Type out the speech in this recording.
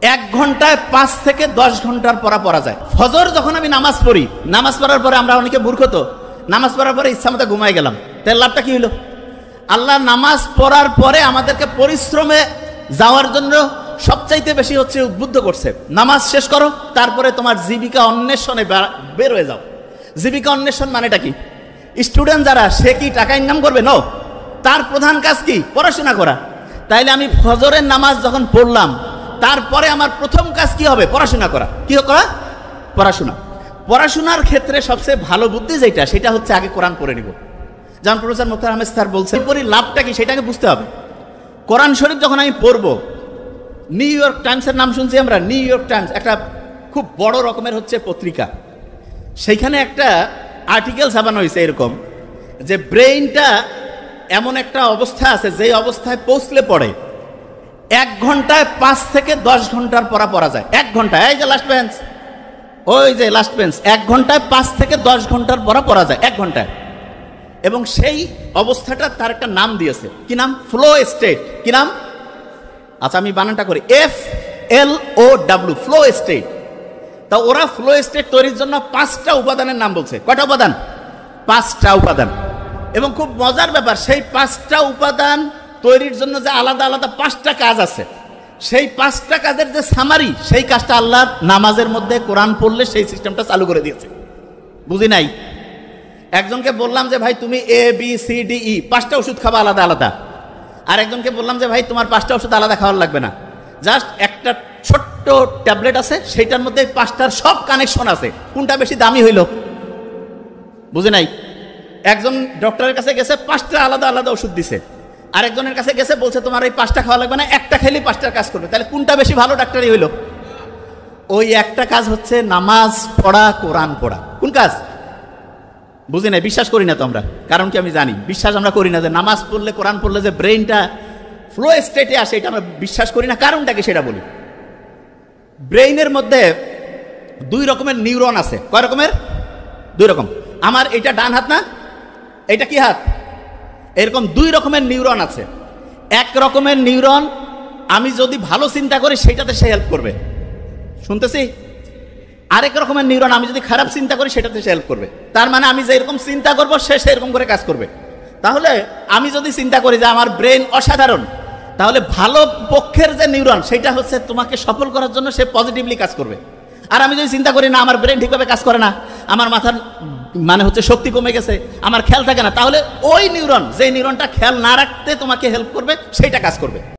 এক ঘন্টায় 5 থেকে 10 ঘন্টার পড়া যায়। ফজর যখন আমি নামাজ পড়ি, নামাজ পড়ার পরে আমরা অনেকে মূর্খ তো, নামাজ পড়ার পরে ইচ্ছা মতো ঘুমাই গেলাম, তার লাভটা কি হলো? আল্লাহ নামাজ পড়ার পরে আমাদেরকে পরিশ্রমে যাওয়ার জন্য সবচাইতে বেশি হচ্ছে উদ্বুদ্ধ করছে। নামাজ শেষ করো, তারপরে তোমার জীবিকা অন্বেষণে বের হয়ে যাও। জীবিকা অন্বেষণ মানেটা কি? স্টুডেন্ট যারা, সে কি টাকা ইনকাম করবে? নো, তার প্রধান কাজ কি? পড়াশোনা করা। তাইলে আমি ফজরের নামাজ যখন পড়লাম, তারপরে আমার প্রথম কাজ কি হবে? পড়াশোনা করা। কি করা? পড়াশোনা। পড়াশোনার ক্ষেত্রে সবচেয়ে ভালো বুদ্ধি যেটা, সেটা হচ্ছে আগে কোরআন পড়ে নিব। যেমন প্রফেসর মুখতার আহমেদ স্যার বলছেন, পড়ি লাভটা কি সেটাকে বুঝতে হবে। কোরআন শরীফ যখন আমি পড়বো, নিউ ইয়র্ক টাইমসের নাম শুনছি আমরা। নিউ ইয়র্ক টাইমস একটা খুব বড় রকমের হচ্ছে পত্রিকা। সেইখানে একটা আর্টিকেল ছাপানো হয়েছে এরকম, যে ব্রেইনটা এমন একটা অবস্থা আছে, যেই অবস্থায় পৌঁছলে পড়ে 1 ঘন্টায় 5 থেকে 10 ঘন্টার পড়া যায়। 1 ঘন্টায়, এই যে লাস্ট বেঞ্চ, ওই যে লাস্ট বেঞ্চ, 1 ঘন্টায় 5 থেকে 10 ঘন্টার পড়া যায় 1 ঘন্টায়। এবং সেই অবস্থাটা তার একটা নাম দিয়েছে। কি নাম? Flow state. কি নাম? আচ্ছা, আমি বানানটা করি, FLOW, ফ্লো স্টেট। তা ওরা ফ্লো স্টেট তৈরির জন্য 5টা উপাদানের নাম বলছে। কয়টা উপাদান? 5টা উপাদান। এবং খুব মজার ব্যাপার, সেই 5টা উপাদান তৈরির জন্য যে আলাদা আলাদা 5টা কাজ আছে, সেই 5টা কাজের যে সামারি, সেই কাজটা আল্লাহ নামাজের মধ্যে কোরআন পড়লে সেই সিস্টেমটা চালু করে দিয়েছে। বুঝি নাই? একজনকে বললাম যে ভাই তুমি ABCDE 5টা ওষুধ খাবা আলাদা আলাদা, আর একজনকে বললাম যে ভাই তোমার 5টা ওষুধ আলাদা খাওয়ার লাগবে না, জাস্ট একটা ছোট্ট ট্যাবলেট আছে, সেইটার মধ্যে 5টার সব কানেকশন আছে। কোনটা বেশি দামি হইল? বুঝি নাই? একজন ডক্টরের কাছে গেছে, 5টা আলাদা আলাদা ওষুধ দিছে, আর একজনের কাছে গেছে, বলছে তোমার এই 5টা খাওয়া লাগবে না, একটা খেলেই 5টার কাজ করবে। তাহলে কোনটা বেশি ভালো ডাক্তারই হইল? ওই একটা কাজ হচ্ছে নামাজ পড়া, কোরআন পড়া। কোন কাজ? বুঝি নাই? বিশ্বাস করি না তো আমরা। কারণ কি? আমি জানি বিশ্বাস আমরা করি না যে নামাজ পড়লে, কোরআন পড়লে যে ব্রেইনটা ফ্লো স্টেটে আসে, এটা আমরা বিশ্বাস করি না। কারণটা কি সেটা বলি। ব্রেইনের মধ্যে 2 রকমের নিউরন আছে। কয় রকমের? 2 রকম। আমার এটা ডান হাত না, এটা কি হাত? এরকম 2 রকমের নিউরন আছে। এক রকমের নিউরন আমি যদি ভালো চিন্তা করি সেটাতে সে হেল্প করবে, শুনতেছি। আরেক রকমের নিউরন আমি যদি খারাপ চিন্তা করি সেটাতে সে হেল্প করবে। তার মানে আমি যেরকম চিন্তা করবো সে সেরকম করে কাজ করবে। তাহলে আমি যদি চিন্তা করি যে আমার ব্রেন অসাধারণ, তাহলে ভালো পক্ষের যে নিউরন, সেটা হচ্ছে তোমাকে সফল করার জন্য সে পজিটিভলি কাজ করবে। আর আমি যদি চিন্তা করি না আমার ব্রেন ঠিকভাবে কাজ করে না, আমার মাথার মানে হচ্ছে শক্তি কমে গেছে, আমার খেয়াল থাকে না, তাহলে ওই নিউরন, যে নিউরনটা খেয়াল না রাখতে তোমাকে হেল্প করবে, সেইটা কাজ করবে।